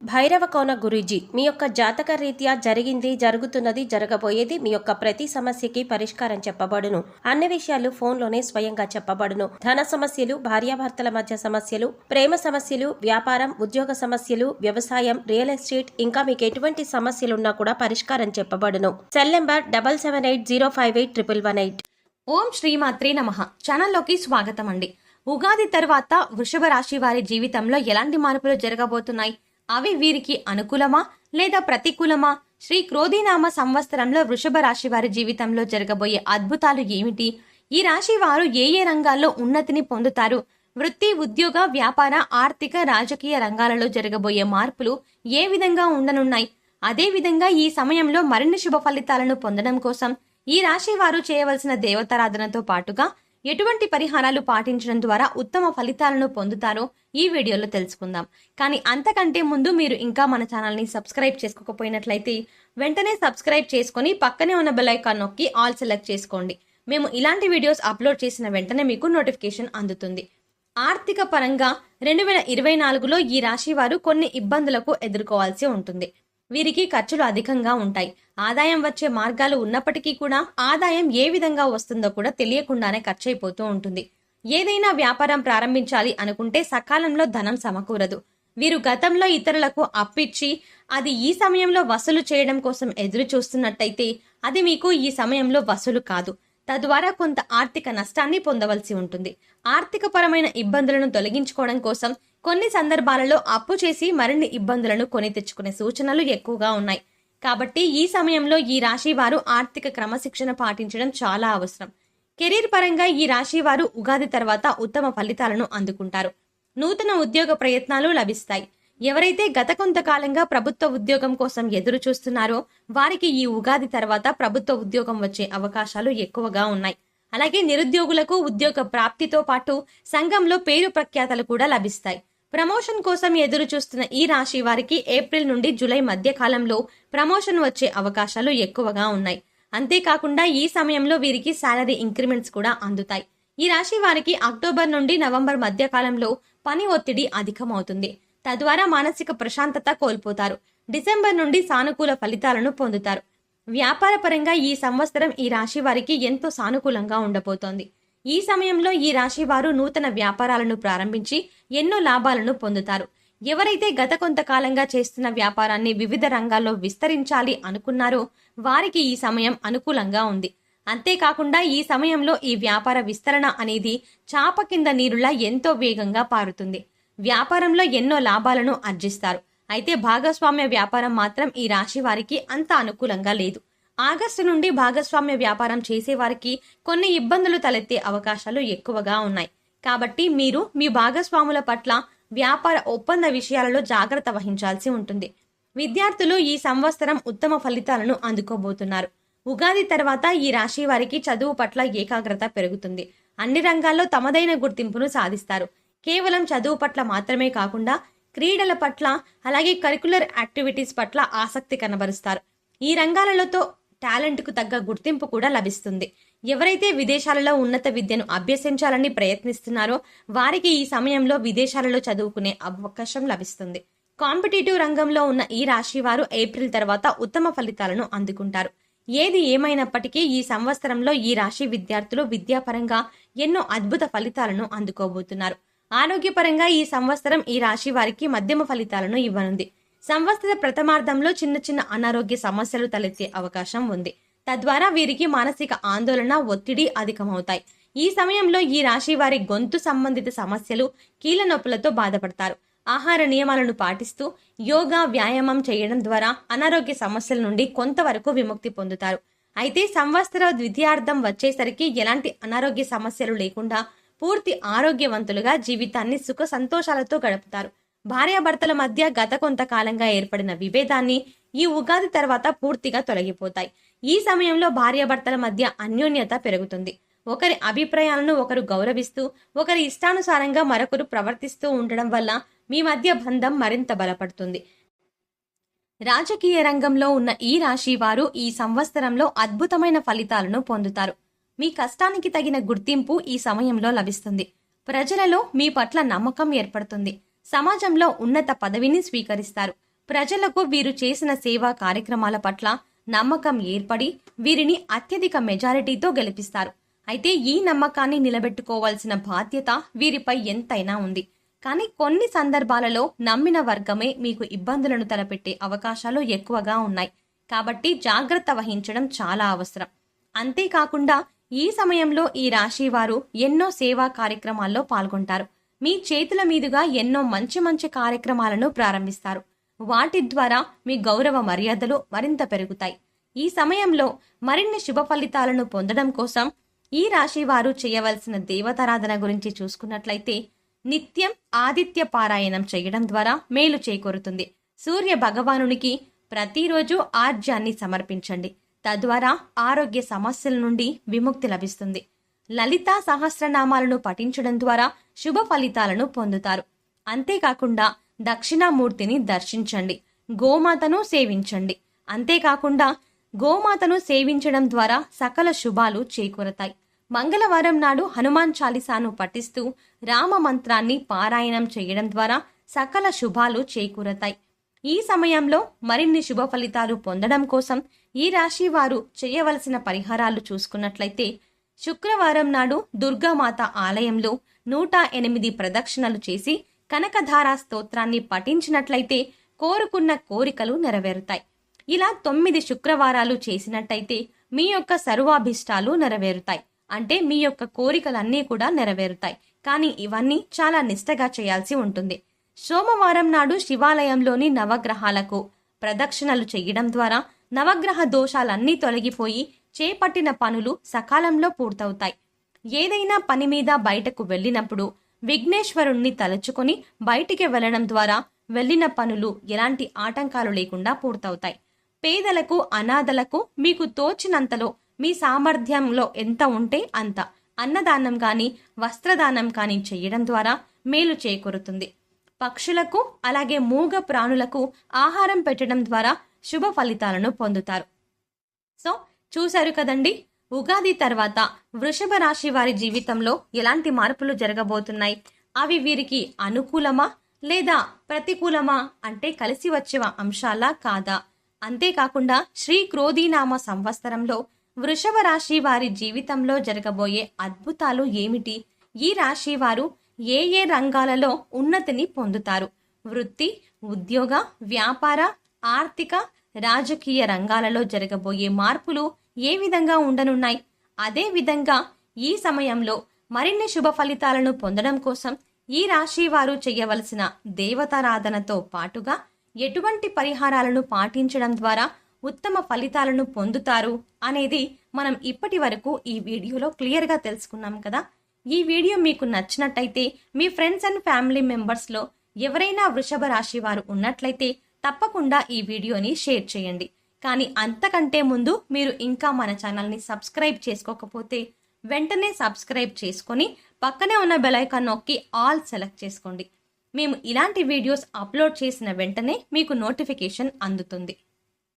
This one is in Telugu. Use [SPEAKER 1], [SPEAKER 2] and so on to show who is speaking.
[SPEAKER 1] భైరవ కోన గురూజీ మీ యొక్క జాతక రీత్యా జరిగింది, జరుగుతున్నది, జరగబోయేది మీ యొక్క ప్రతి సమస్యకి పరిష్కారం చెప్పబడును. అన్ని విషయాలు ఫోన్లోనే స్వయంగా చెప్పబడును. ధన సమస్యలు, భార్యాభర్తల మధ్య సమస్యలు, ప్రేమ సమస్యలు, వ్యాపారం, ఉద్యోగ సమస్యలు, వ్యవసాయం, రియల్ ఎస్టేట్, ఇంకా మీకు ఎటువంటి సమస్యలున్నా కూడా పరిష్కారం చెప్పబడును. Cell number 7780581118.
[SPEAKER 2] ఓం శ్రీమాత్రే నమః. ఛానల్లోకి స్వాగతం అండి. ఉగాది తర్వాత వృషభ రాశి వారి జీవితంలో ఎలాంటి మార్పులు జరగబోతున్నాయి, అవి వీరికి అనుకూలమా లేదా ప్రతికూలమా, శ్రీ క్రోధీనామ సంవత్సరంలో వృషభ రాశి వారి జీవితంలో జరగబోయే అద్భుతాలు ఏమిటి, ఈ రాశి వారు ఏ ఏ రంగాల్లో ఉన్నతిని పొందుతారు, వృత్తి, ఉద్యోగ, వ్యాపార, ఆర్థిక, రాజకీయ రంగాలలో జరగబోయే మార్పులు ఏ విధంగా ఉండనున్నాయి, అదే విధంగా ఈ సమయంలో మరిన్ని శుభ ఫలితాలను పొందడం కోసం ఈ రాశి వారు చేయవలసిన దేవతారాధనతో పాటుగా ఎటువంటి పరిహారాలు పాటించడం ద్వారా ఉత్తమ ఫలితాలను పొందుతారో ఈ వీడియోలో తెలుసుకుందాం. కానీ అంతకంటే ముందు మీరు ఇంకా మన ఛానల్ని సబ్స్క్రైబ్ చేసుకోకపోయినట్లయితే వెంటనే సబ్స్క్రైబ్ చేసుకుని పక్కనే ఉన్న బెల్ ఐకాన్ నొక్కి ఆల్ సెలెక్ట్ చేసుకోండి. మేము ఇలాంటి వీడియోస్ అప్లోడ్ చేసిన వెంటనే మీకు నోటిఫికేషన్ అందుతుంది. ఆర్థిక పరంగా 2024లో ఈ రాశి వారు కొన్ని ఇబ్బందులకు ఎదుర్కోవాల్సి ఉంటుంది. వీరికి ఖర్చులు అధికంగా ఉంటాయి. ఆదాయం వచ్చే మార్గాలు ఉన్నప్పటికీ కూడా ఆదాయం ఏ విధంగా వస్తుందో కూడా తెలియకుండానే ఖర్చయిపోతూ ఉంటుంది. ఏదైనా వ్యాపారం ప్రారంభించాలి అనుకుంటే సకాలంలో ధనం సమకూరదు. వీరు గతంలో ఇతరులకు అప్పిచ్చి అది ఈ సమయంలో వసూలు చేయడం కోసం ఎదురు చూస్తున్నట్టయితే అది మీకు ఈ సమయంలో వసూలు కాదు. తద్వారా కొంత ఆర్థిక నష్టాన్ని పొందవలసి ఉంటుంది. ఆర్థిక పరమైన ఇబ్బందులను తొలగించుకోవడం కోసం కొన్ని సందర్భాలలో అప్పు చేసి మరిన్ని ఇబ్బందులను కొని తెచ్చుకునే సూచనలు ఎక్కువగా ఉన్నాయి. కాబట్టి ఈ సమయంలో ఈ రాశి వారు ఆర్థిక క్రమశిక్షణ పాటించడం చాలా అవసరం. కెరీర్ పరంగా ఈ రాశి వారు ఉగాది తర్వాత ఉత్తమ ఫలితాలను అందుకుంటారు. నూతన ఉద్యోగ ప్రయత్నాలు లభిస్తాయి. ఎవరైతే గత కొంతకాలంగా ప్రభుత్వ ఉద్యోగం కోసం ఎదురు చూస్తున్నారో వారికి ఈ ఉగాది తర్వాత ప్రభుత్వ ఉద్యోగం వచ్చే అవకాశాలు ఎక్కువగా ఉన్నాయి. అలాగే నిరుద్యోగులకు ఉద్యోగ ప్రాప్తితో పాటు సంఘంలో పేరు ప్రఖ్యాతలు కూడా లభిస్తాయి. ప్రమోషన్ కోసం ఎదురు చూస్తున్న ఈ రాశి వారికి ఏప్రిల్ నుండి జూలై మధ్య కాలంలో ప్రమోషన్ వచ్చే అవకాశాలు ఎక్కువగా ఉన్నాయి. అంతేకాకుండా ఈ సమయంలో వీరికి శాలరీ ఇంక్రిమెంట్స్ కూడా అందుతాయి. ఈ రాశి వారికి అక్టోబర్ నుండి నవంబర్ మధ్య కాలంలో పని ఒత్తిడి అధికమవుతుంది. తద్వారా మానసిక ప్రశాంతత కోల్పోతారు. డిసెంబర్ నుండి సానుకూల ఫలితాలను పొందుతారు. వ్యాపార పరంగా ఈ సంవత్సరం ఈ రాశి వారికి ఎంతో సానుకూలంగా ఉండబోతోంది. ఈ సమయంలో ఈ రాశి వారు నూతన వ్యాపారాలను ప్రారంభించి ఎన్నో లాభాలను పొందుతారు. ఎవరైతే గత కొంతకాలంగా చేస్తున్న వ్యాపారాన్ని వివిధ రంగాల్లో విస్తరించాలి అనుకున్నారో వారికి ఈ సమయం అనుకూలంగా ఉంది. అంతేకాకుండా ఈ సమయంలో ఈ వ్యాపార విస్తరణ అనేది చాప కింద నీరులా ఎంతో వేగంగా పారుతుంది. వ్యాపారంలో ఎన్నో లాభాలను ఆర్జిస్తారు. అయితే భాగస్వామ్య వ్యాపారం మాత్రం ఈ రాశి వారికి అంత అనుకూలంగా లేదు. ఆగస్టు నుండి భాగస్వామ్య వ్యాపారం చేసేవారికి కొన్ని ఇబ్బందులు తలెత్తే అవకాశాలు ఎక్కువగా ఉన్నాయి. కాబట్టి మీరు మీ భాగస్వాముల పట్ల వ్యాపార ఒప్పంద విషయాలలో జాగ్రత్త వహించాల్సి ఉంటుంది. విద్యార్థులు ఈ సంవత్సరం ఉత్తమ ఫలితాలను అందుకోబోతున్నారు. ఉగాది తర్వాత ఈ రాశి వారికి చదువు పట్ల ఏకాగ్రత పెరుగుతుంది. అన్ని రంగాల్లో తమదైన గుర్తింపును సాధిస్తారు. కేవలం చదువు పట్ల మాత్రమే కాకుండా క్రీడల పట్ల అలాగే కరికులర్ యాక్టివిటీస్ పట్ల ఆసక్తి కనబరుస్తారు. ఈ రంగాలతో టాలెంట్కు తగ్గ గుర్తింపు కూడా లభిస్తుంది. ఎవరైతే విదేశాలలో ఉన్నత విద్యను అభ్యసించాలని ప్రయత్నిస్తున్నారో వారికి ఈ సమయంలో విదేశాలలో చదువుకునే అవకాశం లభిస్తుంది. కాంపిటేటివ్ రంగంలో ఉన్న ఈ రాశి వారు ఏప్రిల్ తర్వాత ఉత్తమ ఫలితాలను అందుకుంటారు. ఏది ఏమైనప్పటికీ ఈ సంవత్సరంలో ఈ రాశి విద్యార్థులు విద్యాపరంగా ఎన్నో అద్భుత ఫలితాలను అందుకోబోతున్నారు. ఆరోగ్యపరంగా ఈ సంవత్సరం ఈ రాశి వారికి మధ్యమ ఫలితాలను ఇవ్వనుంది. సంవత్సర ప్రథమార్థంలో చిన్న చిన్న అనారోగ్య సమస్యలు తలెత్తే అవకాశం ఉంది. తద్వారా వీరికి మానసిక ఆందోళన, ఒత్తిడి అధికమవుతాయి. ఈ సమయంలో ఈ రాశి వారి గొంతు సంబంధిత సమస్యలు, కీళ్ళ నొప్పులతో బాధపడతారు. ఆహార నియమాలను పాటిస్తూ యోగా, వ్యాయామం చేయడం ద్వారా అనారోగ్య సమస్యల నుండి కొంతవరకు విముక్తి పొందుతారు. అయితే సంవత్సర ద్వితీయార్థం వచ్చేసరికి ఎలాంటి అనారోగ్య సమస్యలు లేకుండా పూర్తి ఆరోగ్యవంతులుగా జీవితాన్ని సుఖ సంతోషాలతో గడుపుతారు. భార్యాభర్తల మధ్య గత కొంతకాలంగా ఏర్పడిన విభేదాన్ని ఈ ఉగాది తర్వాత పూర్తిగా తొలగిపోతాయి. ఈ సమయంలో భార్యాభర్తల మధ్య అన్యోన్యత పెరుగుతుంది. ఒకరి అభిప్రాయాలను ఒకరు గౌరవిస్తూ ఒకరి ఇష్టానుసారంగా మరొకరు ప్రవర్తిస్తూ ఉండడం వల్ల మీ మధ్య బంధం మరింత బలపడుతుంది. రాజకీయ రంగంలో ఉన్న ఈ రాశి వారు ఈ సంవత్సరంలో అద్భుతమైన ఫలితాలను పొందుతారు. మీ కష్టానికి తగిన గుర్తింపు ఈ సమయంలో లభిస్తుంది. ప్రజలలో మీ పట్ల నమ్మకం ఏర్పడుతుంది. సమాజంలో ఉన్నత పదవిని స్వీకరిస్తారు. ప్రజలకు వీరు చేసిన సేవా కార్యక్రమాల పట్ల నమ్మకం ఏర్పడి వీరిని అత్యధిక మెజారిటీతో గెలిపిస్తారు. అయితే ఈ నమ్మకాన్ని నిలబెట్టుకోవాల్సిన బాధ్యత వీరిపై ఎంతైనా ఉంది. కానీ కొన్ని సందర్భాలలో నమ్మిన వర్గమే మీకు ఇబ్బందులను తలపెట్టే అవకాశాలు ఎక్కువగా ఉన్నాయి. కాబట్టి జాగ్రత్త వహించడం చాలా అవసరం. అంతేకాకుండా ఈ సమయంలో ఈ రాశి వారు ఎన్నో సేవా కార్యక్రమాల్లో పాల్గొంటారు. మీ చేతుల మీదుగా ఎన్నో మంచి మంచి కార్యక్రమాలను ప్రారంభిస్తారు. వాటి ద్వారా మీ గౌరవ మర్యాదలు మరింత పెరుగుతాయి. ఈ సమయంలో మరిన్ని శుభ ఫలితాలను పొందడం కోసం ఈ రాశి వారు చేయవలసిన దేవతారాధన గురించి చూసుకున్నట్లయితే నిత్యం ఆదిత్య పారాయణం చేయడం ద్వారా మేలు చేకూరుతుంది. సూర్య భగవానునికి ప్రతిరోజు ఆర్జ్యాన్ని సమర్పించండి. తద్వారా ఆరోగ్య సమస్యల నుండి విముక్తి లభిస్తుంది. లలితా సహస్రనామాలను పఠించడం ద్వారా శుభ ఫలితాలను పొందుతారు. అంతేకాకుండా దక్షిణామూర్తిని దర్శించండి. గోమాతను సేవించండి. అంతేకాకుండా గోమాతను సేవించడం ద్వారా సకల శుభాలు చేకూరతాయి. మంగళవారం నాడు హనుమాన్ చాలీసాను పఠిస్తూ రామ మంత్రాన్ని పారాయణం చేయడం ద్వారా సకల శుభాలు చేకూరతాయి. ఈ సమయంలో మరిన్ని శుభ ఫలితాలు పొందడం కోసం ఈ రాశి వారు చేయవలసిన పరిహారాలు చూసుకున్నట్లయితే శుక్రవారం నాడు దుర్గామాత ఆలయంలో 108 ప్రదక్షిణలు చేసి కనకధారా స్తోత్రాన్ని పఠించినట్లయితే కోరుకున్న కోరికలు నెరవేరుతాయి. ఇలా 9 శుక్రవారాలు చేసినట్టయితే మీ యొక్క సర్వాభిష్టాలు నెరవేరుతాయి. అంటే మీ యొక్క కోరికలన్నీ కూడా నెరవేరుతాయి. కానీ ఇవన్నీ చాలా నిష్టగా చేయాల్సి ఉంటుంది. సోమవారం నాడు శివాలయంలోని నవగ్రహాలకు ప్రదక్షిణలు చేయడం ద్వారా నవగ్రహ దోషాలన్నీ తొలగిపోయి చేపట్టిన పనులు సకాలంలో పూర్తవుతాయి. ఏదైనా పని మీద బయటకు వెళ్ళినప్పుడు విఘ్నేశ్వరుణ్ణి తలుచుకొని బయటికి వెళ్లడం ద్వారా వెళ్లిన పనులు ఎలాంటి ఆటంకాలు లేకుండా పూర్తవుతాయి. పేదలకు, అనాథలకు మీకు తోచినంతలో మీ సామర్థ్యంలో ఎంత ఉంటే అంత అన్నదానం కానీ వస్త్రదానం కానీ చేయడం ద్వారా మేలు చేకూరుతుంది. పక్షులకు అలాగే మూగ ప్రాణులకు ఆహారం పెట్టడం ద్వారా శుభ ఫలితాలను పొందుతారు. సో చూశారు కదండి, ఉగాది తర్వాత వృషభ రాశి వారి జీవితంలో ఎలాంటి మార్పులు జరగబోతున్నాయి, అవి వీరికి అనుకూలమా లేదా ప్రతికూలమా, అంటే కలిసి వచ్చే అంశాలా కాదా, అంతేకాకుండా శ్రీ క్రోధీనామ సంవత్సరంలో వృషభ రాశి వారి జీవితంలో జరగబోయే అద్భుతాలు ఏమిటి, ఈ రాశి వారు ఏ ఏ రంగాలలో ఉన్నతిని పొందుతారు, వృత్తి, ఉద్యోగ, వ్యాపార, ఆర్థిక, రాజకీయ రంగాలలో జరగబోయే మార్పులు ఏ విధంగా ఉండనున్నాయి, అదే విధంగా ఈ సమయంలో మరిన్ని శుభ ఫలితాలను పొందడం కోసం ఈ రాశి వారు చేయవలసిన దేవతారాధనతో పాటుగా ఎటువంటి పరిహారాలను పాటించడం ద్వారా ఉత్తమ ఫలితాలను పొందుతారు అనేది మనం ఇప్పటి వరకు ఈ వీడియోలో క్లియర్గా తెలుసుకున్నాం కదా. ఈ వీడియో మీకు నచ్చినట్టయితే మీ ఫ్రెండ్స్ అండ్ ఫ్యామిలీ మెంబర్స్లో ఎవరైనా వృషభ రాశి వారు ఉన్నట్లయితే తప్పకుండా ఈ వీడియోని షేర్ చేయండి. కానీ అంతకంటే ముందు మీరు ఇంకా మన ఛానల్ని సబ్స్క్రైబ్ చేసుకోకపోతే వెంటనే సబ్స్క్రైబ్ చేసుకొని పక్కనే ఉన్న బెల్ ఐకాన్ నొక్కి ఆల్ సెలెక్ట్ చేసుకోండి. మేము ఇలాంటి వీడియోస్ అప్లోడ్ చేసిన వెంటనే మీకు నోటిఫికేషన్ అందుతుంది.